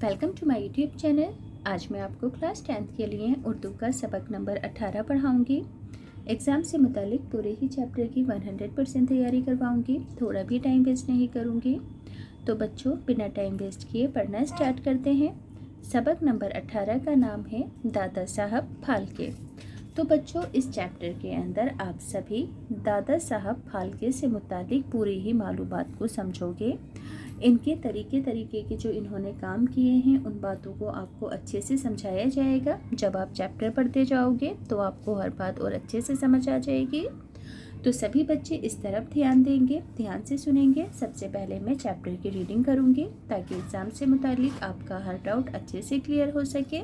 Welcome to my YouTube channel. आज मैं आपको क्लास 10th के लिए उर्दू का सबक नंबर 18 पढ़ाऊंगी। एग्ज़ाम से मुतालिक पूरे ही चैप्टर की 100% तैयारी करवाऊंगी, थोड़ा भी टाइम वेस्ट नहीं करूंगी। तो बच्चों, बिना टाइम वेस्ट किए पढ़ना स्टार्ट करते हैं। सबक नंबर 18 का नाम है दादा साहब फाल्के। तो बच्चों, इस चैप्टर के अंदर आप सभी दादा साहब फाल्के से मुतालिक पूरी ही मालूमात को समझोगे। इनके तरीके के जो इन्होंने काम किए हैं उन बातों को आपको अच्छे से समझाया जाएगा। जब आप चैप्टर पढ़ते जाओगे तो आपको हर बात और अच्छे से समझ आ जाएगी। तो सभी बच्चे इस तरफ ध्यान देंगे, ध्यान से सुनेंगे। सबसे पहले मैं चैप्टर की रीडिंग करूँगी ताकि एग्ज़ाम से मुतालिक आपका हर डाउट अच्छे से क्लियर हो सके।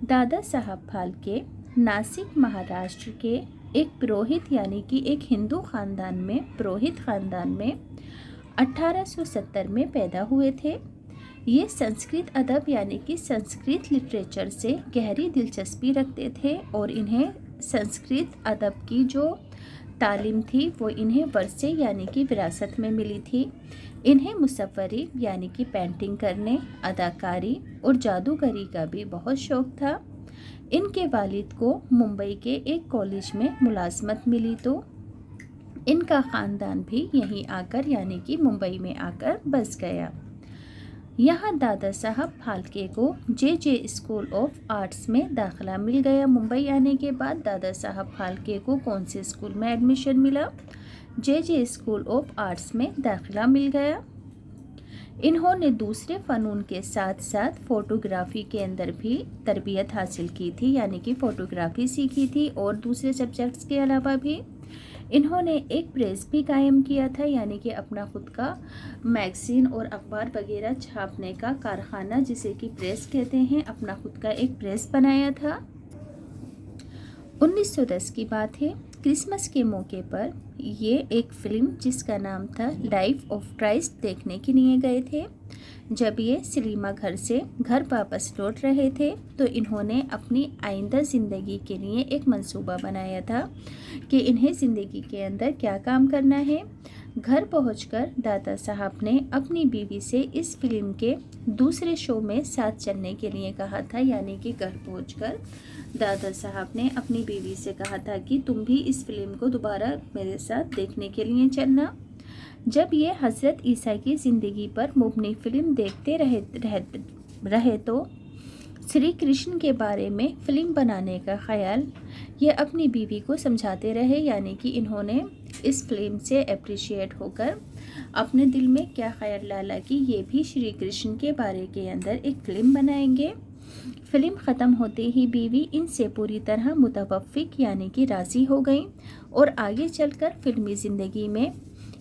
दादा साहब फाल्के नासिक महाराष्ट्र के एक पुरोहित यानी कि एक हिंदू ख़ानदान में, पुरोहित ख़ानदान में 1870 में पैदा हुए थे। ये संस्कृत अदब यानी कि संस्कृत लिटरेचर से गहरी दिलचस्पी रखते थे और इन्हें संस्कृत अदब की जो तालीम थी वो इन्हें वर्से यानी कि विरासत में मिली थी। इन्हें मुसव्वरी यानी कि पेंटिंग करने, अदाकारी और जादूगरी का भी बहुत शौक़ था। इनके वालिद को मुंबई के एक कॉलेज में मुलाजमत मिली तो इनका ख़ानदान भी यहीं आकर यानी कि मुंबई में आकर बस गया। यहाँ दादा साहब फाल्के को जे स्कूल ऑफ आर्ट्स में दाखिला मिल गया। मुंबई आने के बाद दादा साहब फाल्के को कौन से स्कूल में एडमिशन मिला? जे स्कूल ऑफ आर्ट्स में दाखिला मिल गया। इन्होंने दूसरे फ़नून के साथ साथ फ़ोटोग्राफ़ी के अंदर भी तरबियत हासिल की थी, यानी कि फ़ोटोग्राफ़ी सीखी थी और दूसरे सब्जेक्ट्स के अलावा भी इन्होंने एक प्रेस भी कायम किया था, यानी कि अपना खुद का मैगज़ीन और अखबार वगैरह छापने का कारखाना, जिसे कि प्रेस कहते हैं, अपना खुद का एक प्रेस बनाया था। 1910 की बात है। क्रिसमस के मौके पर ये एक फ़िल्म जिसका नाम था लाइफ ऑफ क्राइस्ट देखने के लिए गए थे। जब ये सिनेमा घर से घर वापस लौट रहे थे तो इन्होंने अपनी आइंदा ज़िंदगी के लिए एक मंसूबा बनाया था कि इन्हें ज़िंदगी के अंदर क्या काम करना है। घर पहुंचकर दादा साहब ने अपनी बीवी से इस फिल्म के दूसरे शो में साथ चलने के लिए कहा था, यानी कि घर पहुंचकर दादा साहब ने अपनी बीवी से कहा था कि तुम भी इस फिल्म को दोबारा मेरे साथ देखने के लिए चलना। जब ये हज़रत ईसा की ज़िंदगी पर मुबनी फ़िल्म देखते रहे तो श्री कृष्ण के बारे में फ़िल्म बनाने का ख़याल ये अपनी बीवी को समझाते रहे, यानी कि इन्होंने इस फिल्म से अप्रिशिएट होकर अपने दिल में क्या ख्याल डाला कि ये भी श्री कृष्ण के बारे के अंदर एक फ़िल्म बनाएंगे। फ़िल्म ख़त्म होते ही बीवी इनसे पूरी तरह मुतवफ़्फ़िक यानी कि राज़ी हो गई और आगे चलकर फ़िल्मी ज़िंदगी में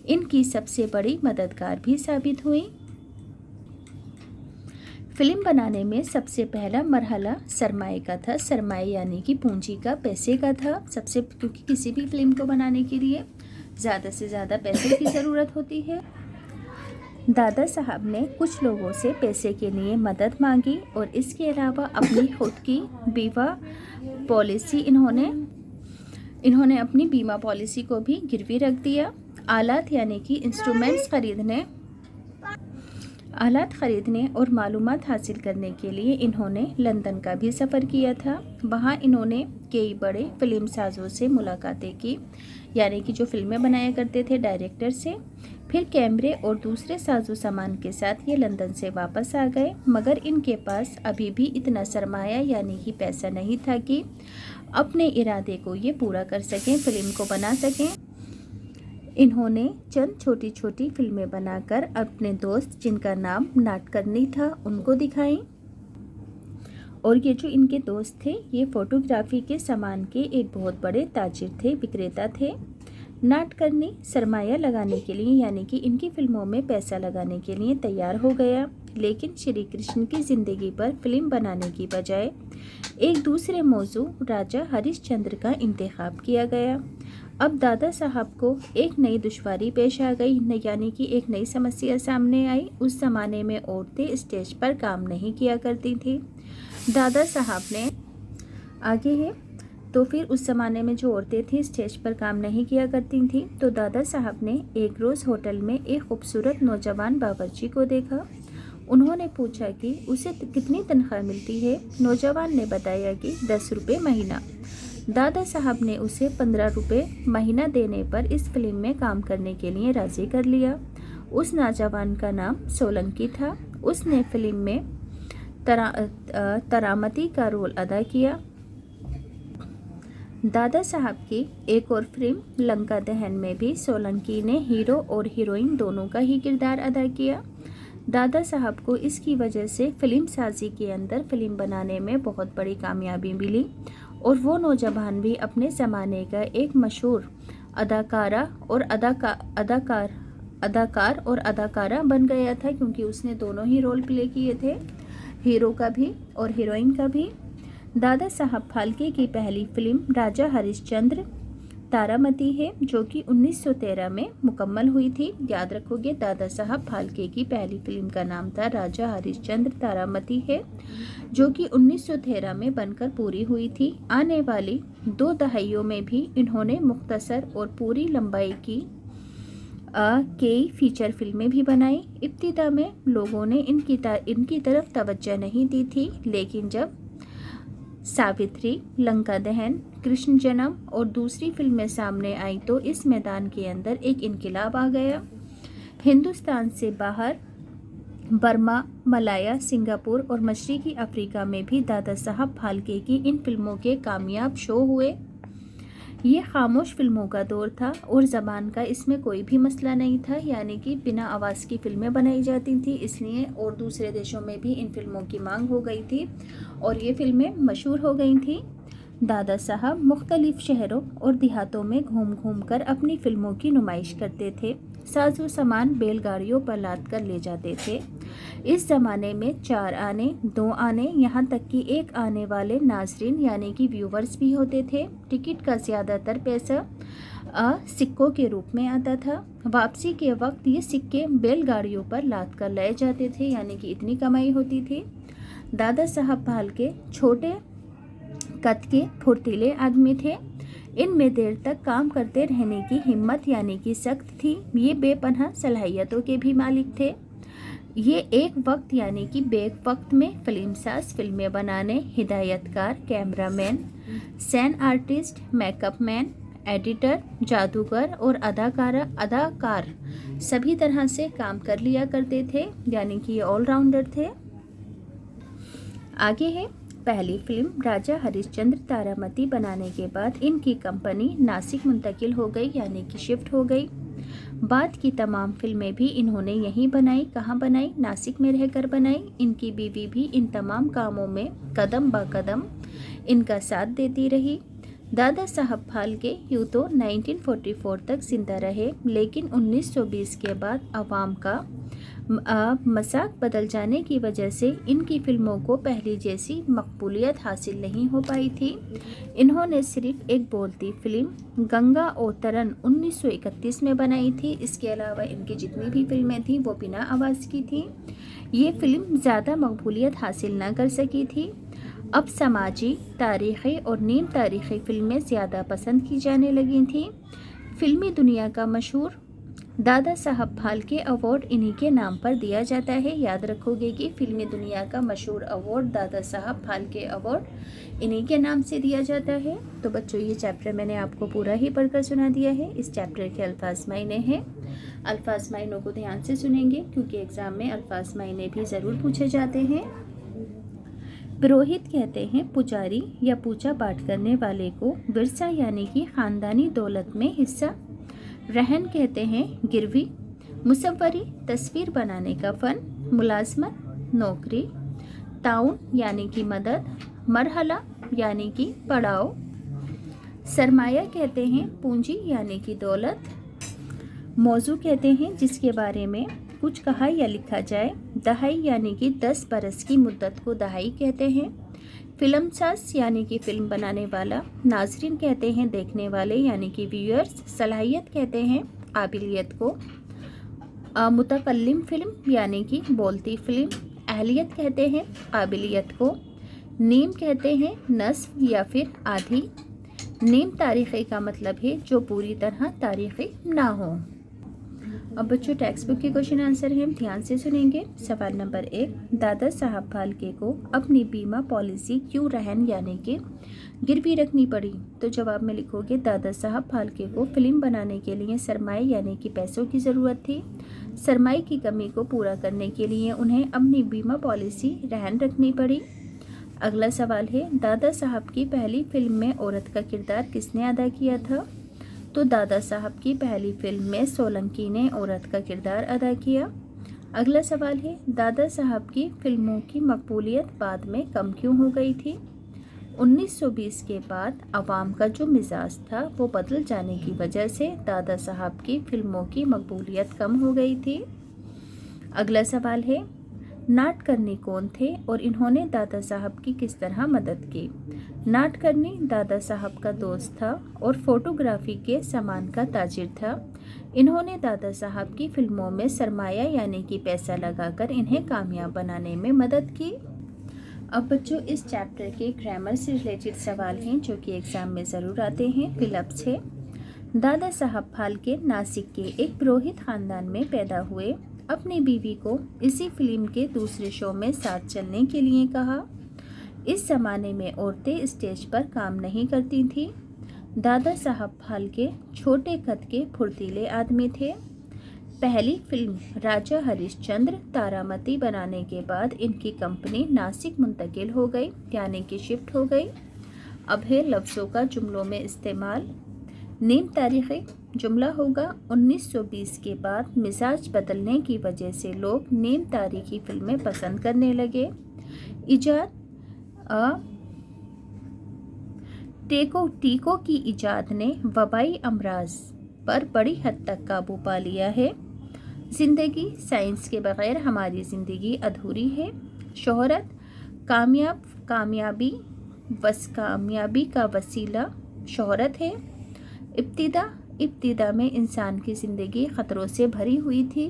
इनकी सबसे बड़ी मददगार भी साबित हुई। फ़िल्म बनाने में सबसे पहला मरहला सरमाए का था। सरमाए यानी कि पूंजी का, पैसे का था सबसे, क्योंकि किसी भी फिल्म को बनाने के लिए ज़्यादा से ज़्यादा पैसे की ज़रूरत होती है। दादा साहब ने कुछ लोगों से पैसे के लिए मदद मांगी और इसके अलावा अपनी खुद की बीमा पॉलिसी इन्होंने अपनी बीमा पॉलिसी को भी गिरवी रख दिया। आलात यानी कि इंस्ट्रूमेंट्स ख़रीदने और मालूमात हासिल करने के लिए इन्होंने लंदन का भी सफ़र किया था। वहाँ इन्होंने कई बड़े फिल्म साज़ों से मुलाकातें की, यानी कि जो फिल्में बनाया करते थे डायरेक्टर से। फिर कैमरे और दूसरे साजो सामान के साथ ये लंदन से वापस आ गए, मगर इनके पास अभी भी इतना सरमाया यानी कि पैसा नहीं था कि अपने इरादे को ये पूरा कर सकें, फिल्म को बना सकें। इन्होंने चंद छोटी छोटी फिल्में बनाकर अपने दोस्त, जिनका नाम नाटकर्णी था, उनको दिखाई। और ये जो इनके दोस्त थे ये फ़ोटोग्राफ़ी के सामान के एक बहुत बड़े ताजिर थे, विक्रेता थे। नाटकर्णी सरमाया लगाने के लिए यानी कि इनकी फ़िल्मों में पैसा लगाने के लिए तैयार हो गया, लेकिन श्री कृष्ण की ज़िंदगी पर फिल्म बनाने की बजाय एक दूसरे मौजू राजा हरिश्चंद्र का इंतखाब किया गया। अब दादा साहब को एक नई दुश्वारी पेश आ गई, यानी कि एक नई समस्या सामने आई। उस ज़माने में औरतें स्टेज पर काम नहीं किया करती थी। दादा साहब ने आगे है तो फिर उस ज़माने में जो औरतें थीं स्टेज पर काम नहीं किया करती थीं, तो दादा साहब ने एक रोज़ होटल में एक खूबसूरत नौजवान बावर्ची को देखा उन्होंने पूछा कि उसे कितनी तनख्वाह मिलती है। नौजवान ने बताया कि 10 रुपये महीना। दादा साहब ने उसे 15 रुपये महीना देने पर इस फिल्म में काम करने के लिए राज़ी कर लिया। उस नौजवान का नाम सोलंकी था। उसने फिल्म में तरामती का रोल अदा किया। दादा साहब की एक और फिल्म लंका दहन में भी सोलंकी ने हीरो और हीरोइन दोनों का ही किरदार अदा किया। दादा साहब को इसकी वजह से फिल्म साजी के अंदर फिल्म बनाने में बहुत बड़ी कामयाबी मिली और वो नौजवान भी अपने ज़माने का एक मशहूर अदाकार और अदाकारा बन गया था, क्योंकि उसने दोनों ही रोल प्ले किए थे, हीरो का भी और हीरोइन का भी। दादा साहब फाल्के की पहली फिल्म राजा हरिश्चंद्र तारामती है, जो कि 1913 में मुकम्मल हुई थी। याद रखोगे, दादा साहब फाल्के की पहली फिल्म का नाम था राजा हरिश्चंद्र तारामती है, जो कि 1913 में बनकर पूरी हुई थी। आने वाली 2 दहाइयों में भी इन्होंने मुख्तसर और पूरी लंबाई की कई फीचर फिल्में भी बनाई। इब्तिदा में लोगों ने इनकी तरफ तवज्जो नहीं दी थी, लेकिन जब सावित्री, लंका दहन, कृष्ण जन्म और दूसरी फिल्में सामने आई तो इस मैदान के अंदर एक इनकलाब आ गया। हिंदुस्तान से बाहर बर्मा, मलाया, सिंगापुर और मशरकी अफ्रीका में भी दादा साहब फाल्के की इन फिल्मों के कामयाब शो हुए। ये खामोश फिल्मों का दौर था और ज़बान का इसमें कोई भी मसला नहीं था, यानी कि बिना आवाज़ की फिल्में बनाई जाती थी, इसलिए और दूसरे देशों में भी इन फिल्मों की मांग हो गई थी और ये फिल्में मशहूर हो गई थी। दादा साहब मुख्तलिफ शहरों और देहातों में घूम घूम कर अपनी फिल्मों की नुमाइश करते थे। साजो सामान बैलगाड़ियों पर लाद कर ले जाते थे। इस ज़माने में 4 आने, 2 आने, यहाँ तक कि 1 आने वाले नाजरीन यानी कि व्यूवर्स भी होते थे। टिकट का ज़्यादातर पैसा सिक्कों के रूप में आता था। वापसी के वक्त ये सिक्के बैलगाड़ियों पर लाद कर लाए जाते थे, यानी कि इतनी कमाई होती थी। दादा साहब फाल्के छोटे कद के फुर्तीले आदमी थे। इनमें देर तक काम करते रहने की हिम्मत यानी कि सख्त थी। ये बेपनाह सलाहियतों के भी मालिक थे। ये एक वक्त यानी कि बेक वक्त में फिल्मसाज, फिल्में बनाने, हिदायतकार, कैमरामैन, सैन आर्टिस्ट, मेकअप मैन, एडिटर, जादूगर और अदाकार सभी तरह से काम कर लिया करते थे, यानी कि ये ऑलराउंडर थे। आगे है पहली फिल्म राजा हरिश्चंद्र तारामती बनाने के बाद इनकी कंपनी नासिक मुंतकिल हो गई, यानी कि शिफ्ट हो गई। बाद की तमाम फिल्में भी इन्होंने यहीं बनाई। कहाँ बनाई? नासिक में रहकर बनाई। इनकी बीवी भी इन तमाम कामों में कदम ब कदम इनका साथ देती रही। दादा साहब फाल्के यूँ तो 1944 तक जिंदा रहे, लेकिन 1920 के बाद अवाम का मजाक बदल जाने की वजह से इनकी फिल्मों को पहली जैसी मकबूलियत हासिल नहीं हो पाई थी। इन्होंने सिर्फ एक बोलती फिल्म गंगा अवतरण 1931 में बनाई थी। इसके अलावा इनकी जितनी भी फिल्में थीं वो बिना आवाज़ की थी। ये फिल्म ज़्यादा मकबूलियत हासिल ना कर सकी थी। अब समाजी, तारीख़ी और नीम तारीख़ी फिल्में ज़्यादा पसंद की जाने लगी थीं। फिल्मी दुनिया का मशहूर दादा साहब फाल्के अवार्ड इन्हीं के नाम पर दिया जाता है। याद रखोगे कि फिल्मी दुनिया का मशहूर अवार्ड दादा साहब फाल्के अवार्ड इन्हीं के नाम से दिया जाता है। तो बच्चों, ये चैप्टर मैंने आपको पूरा ही पढ़कर सुना दिया है। इस चैप्टर के अल्फाज मायने हैं। अल्फाज मायनों को ध्यान से सुनेंगे, क्योंकि एग्ज़ाम में अल्फाज मायने भी ज़रूर पूछे जाते हैं। पुरोहित कहते हैं पुजारी या पूजा पाठ करने वाले को। विरसा यानी कि ख़ानदानी दौलत में हिस्सा। रहन कहते हैं गिरवी। मुसव्वरी तस्वीर बनाने का फ़न। मुलाजमत नौकरी। ताउन यानी कि मदद। मरहला यानी कि पड़ाव। सरमाया कहते हैं पूंजी यानी कि दौलत। मौजू कहते हैं जिसके बारे में कुछ कहा या लिखा जाए। दहाई यानी कि 10 बरस की मुद्दत को दहाई कहते हैं। फिल्मसाज यानी कि फ़िल्म बनाने वाला। नाजरीन कहते हैं देखने वाले यानी कि व्यूअर्स। सलाहियत कहते हैं काबिलियत को। मुतकल्लिम फिल्म यानी कि बोलती फिल्म। अहलियत कहते हैं काबिलियत को। नीम कहते हैं नस्फ या फिर आधी। नीम तारीख़ी का मतलब है जो पूरी तरह तारीख़ी ना हो। अब बच्चों टेक्स्ट बुक के क्वेश्चन आंसर हैं, ध्यान से सुनेंगे। सवाल नंबर 1, दादा साहब फाल्के को अपनी बीमा पॉलिसी क्यों रहन यानी कि गिरवी रखनी पड़ी? तो जवाब में लिखोगे दादा साहब फाल्के को फिल्म बनाने के लिए सरमाए यानी कि पैसों की ज़रूरत थी। सरमाए की कमी को पूरा करने के लिए उन्हें अपनी बीमा पॉलिसी रहन रखनी पड़ी। अगला सवाल है, दादा साहब की पहली फिल्म में औरत का किरदार किसने अदा किया था? तो दादा साहब की पहली फिल्म में सोलंकी ने औरत का किरदार अदा किया। अगला सवाल है, दादा साहब की फिल्मों की मकबूलियत बाद में कम क्यों हो गई थी? 1920 के बाद अवाम का जो मिजाज था वो बदल जाने की वजह से दादा साहब की फिल्मों की मकबूलियत कम हो गई थी। अगला सवाल है, नाटकर्णी कौन थे और इन्होंने दादा साहब की किस तरह मदद की? नाटकर्णी दादा साहब का दोस्त था और फोटोग्राफी के सामान का ताजिर था। इन्होंने दादा साहब की फिल्मों में सरमाया यानी कि पैसा लगाकर इन्हें कामयाब बनाने में मदद की। अब बच्चों इस चैप्टर के ग्रामर से रिलेटेड सवाल हैं जो कि एग्ज़ाम में ज़रूर आते हैं। फिलअप्स है, दादा साहब फाल्के नासिक के एक पुरोहित ख़ानदान में पैदा हुए। अपनी बीवी को इसी फिल्म के दूसरे शो में साथ चलने के लिए कहा। इस ज़माने में औरतें स्टेज पर काम नहीं करती थीं। दादा साहब फाल्के छोटे कद के फुर्तीले आदमी थे। पहली फिल्म राजा हरिश्चंद्र तारामती बनाने के बाद इनकी कंपनी नासिक मुंतकिल हो गई यानी कि शिफ्ट हो गई। अब है लफ्ज़ों का जुमलों में इस्तेमाल। नेम तारीख़ी जुमला होगा 1920 के बाद मिजाज बदलने की वजह से लोग नेम तारीख़ी फिल्में पसंद करने लगे। इजाद टीकों की इजाद ने वबाई अमराज पर बड़ी हद तक काबू पा लिया है। ज़िंदगी साइंस के बग़ैर हमारी ज़िंदगी अधूरी है। शोहरत कामयाबी का वसीला शोहरत है। इब्तिदा में इंसान की ज़िंदगी ख़तरों से भरी हुई थी।